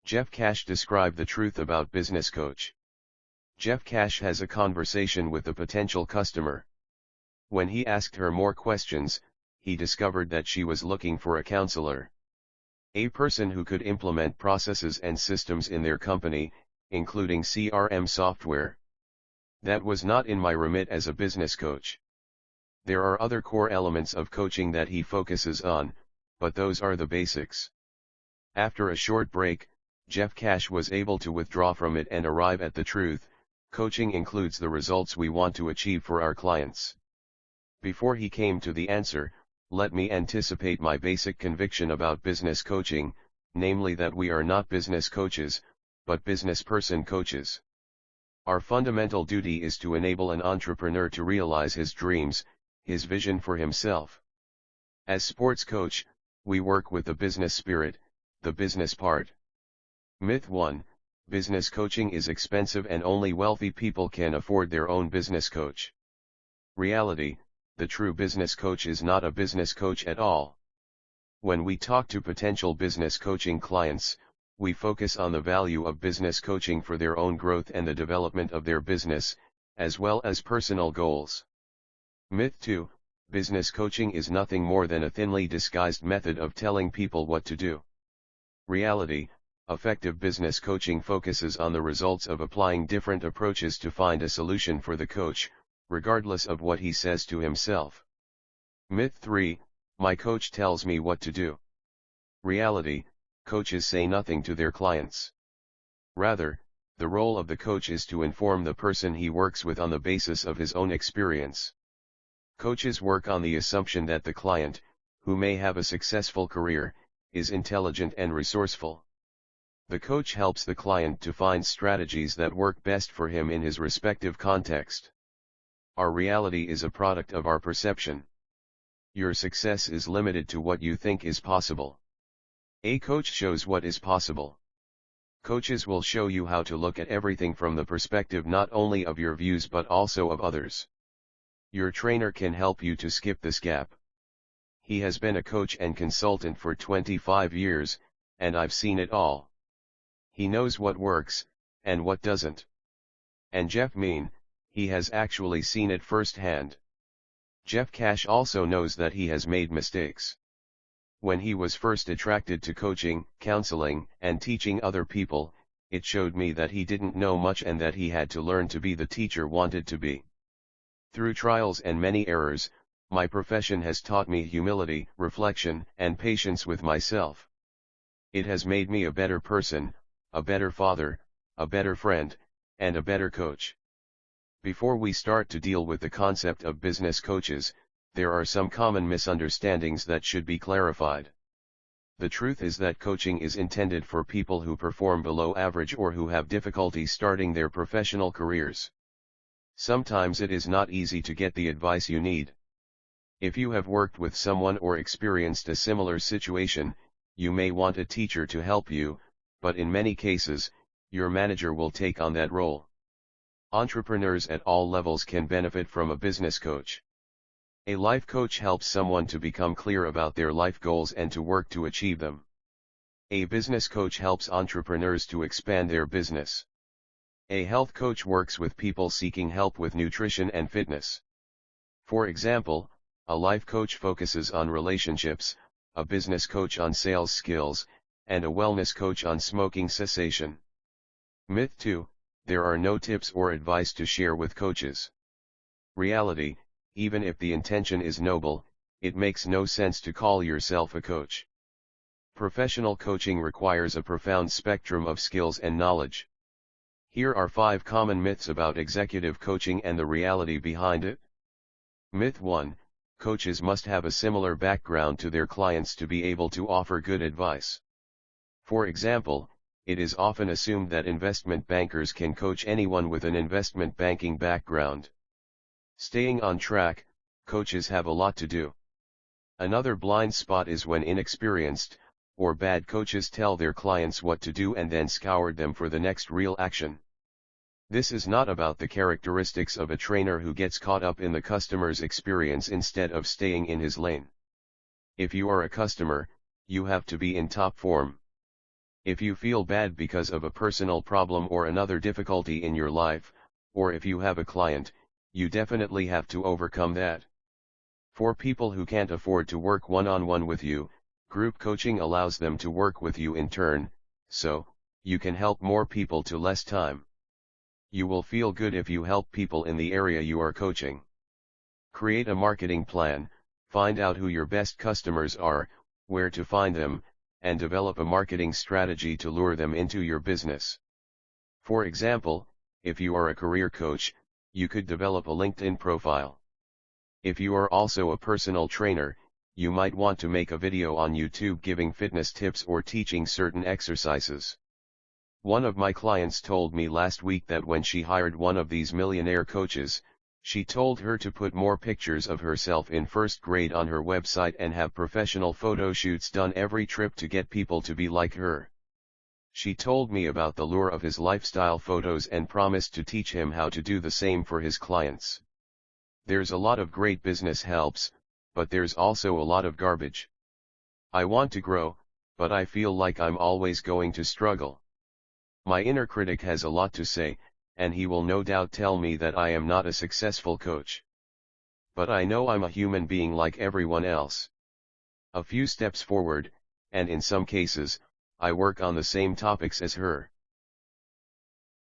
Geoff Cash described the truth about business coach. Geoff Cash has a conversation with a potential customer. When he asked her more questions, he discovered that she was looking for a counselor. A person who could implement processes and systems in their company, including CRM software. That was not in my remit as a business coach. There are other core elements of coaching that he focuses on, but those are the basics. After a short break, Geoff Cash was able to withdraw from it and arrive at the truth. Coaching includes the results we want to achieve for our clients. Before he came to the answer, let me anticipate my basic conviction about business coaching, namely that we are not business coaches, but business person coaches. Our fundamental duty is to enable an entrepreneur to realize his dreams, his vision for himself. As sports coach, we work with the business spirit, the business part. Myth 1, business coaching is expensive and only wealthy people can afford their own business coach. Reality, the true business coach is not a business coach at all. When we talk to potential business coaching clients, we focus on the value of business coaching for their own growth and the development of their business, as well as personal goals. Myth 2, business coaching is nothing more than a thinly disguised method of telling people what to do. Reality, effective business coaching focuses on the results of applying different approaches to find a solution for the coach, regardless of what he says to himself. Myth 3, my coach tells me what to do. Reality, coaches say nothing to their clients. Rather, the role of the coach is to inform the person he works with on the basis of his own experience. Coaches work on the assumption that the client, who may have a successful career, is intelligent and resourceful. The coach helps the client to find strategies that work best for him in his respective context. Our reality is a product of our perception. Your success is limited to what you think is possible. A coach shows what is possible. Coaches will show you how to look at everything from the perspective not only of your views but also of others. Your trainer can help you to skip this gap. He has been a coach and consultant for 25 years, and I've seen it all. He knows what works, and what doesn't. And he has actually seen it firsthand. Geoff Cash also knows that he has made mistakes. When he was first attracted to coaching, counseling, and teaching other people, it showed me that he didn't know much and that he had to learn to be the teacher wanted to be. Through trials and many errors, my profession has taught me humility, reflection, and patience with myself. It has made me a better person, a better father, a better friend, and a better coach. Before we start to deal with the concept of business coaches, there are some common misunderstandings that should be clarified. The truth is that coaching is intended for people who perform below average or who have difficulty starting their professional careers. Sometimes it is not easy to get the advice you need. If you have worked with someone or experienced a similar situation, you may want a teacher to help you, but in many cases, your manager will take on that role. Entrepreneurs at all levels can benefit from a business coach. A life coach helps someone to become clear about their life goals and to work to achieve them. A business coach helps entrepreneurs to expand their business. A health coach works with people seeking help with nutrition and fitness. For example, a life coach focuses on relationships, a business coach on sales skills, and a wellness coach on smoking cessation. Myth 2, there are no tips or advice to share with coaches. Reality, even if the intention is noble, it makes no sense to call yourself a coach. Professional coaching requires a profound spectrum of skills and knowledge. Here are 5 common myths about executive coaching and the reality behind it. Myth 1, coaches must have a similar background to their clients to be able to offer good advice. For example, it is often assumed that investment bankers can coach anyone with an investment banking background. Staying on track, coaches have a lot to do. Another blind spot is when inexperienced, or bad coaches tell their clients what to do and then scour them for the next real action. This is not about the characteristics of a trainer who gets caught up in the customer's experience instead of staying in his lane. If you are a customer, you have to be in top form. If you feel bad because of a personal problem or another difficulty in your life, or if you have a client, you definitely have to overcome that. For people who can't afford to work one-on-one with you, group coaching allows them to work with you in turn, so you can help more people to less time. You will feel good if you help people in the area you are coaching. Create a marketing plan, find out who your best customers are, where to find them, and develop a marketing strategy to lure them into your business. For example, if you are a career coach, you could develop a LinkedIn profile. If you are also a personal trainer, you might want to make a video on YouTube giving fitness tips or teaching certain exercises. One of my clients told me last week that when she hired one of these millionaire coaches, she told her to put more pictures of herself in first grade on her website and have professional photo shoots done every trip to get people to be like her. She told me about the lure of his lifestyle photos and promised to teach him how to do the same for his clients. There's a lot of great business helps, but there's also a lot of garbage. I want to grow, but I feel like I'm always going to struggle. My inner critic has a lot to say, and he will no doubt tell me that I am not a successful coach. But I know I'm a human being like everyone else. A few steps forward, and in some cases, I work on the same topics as her.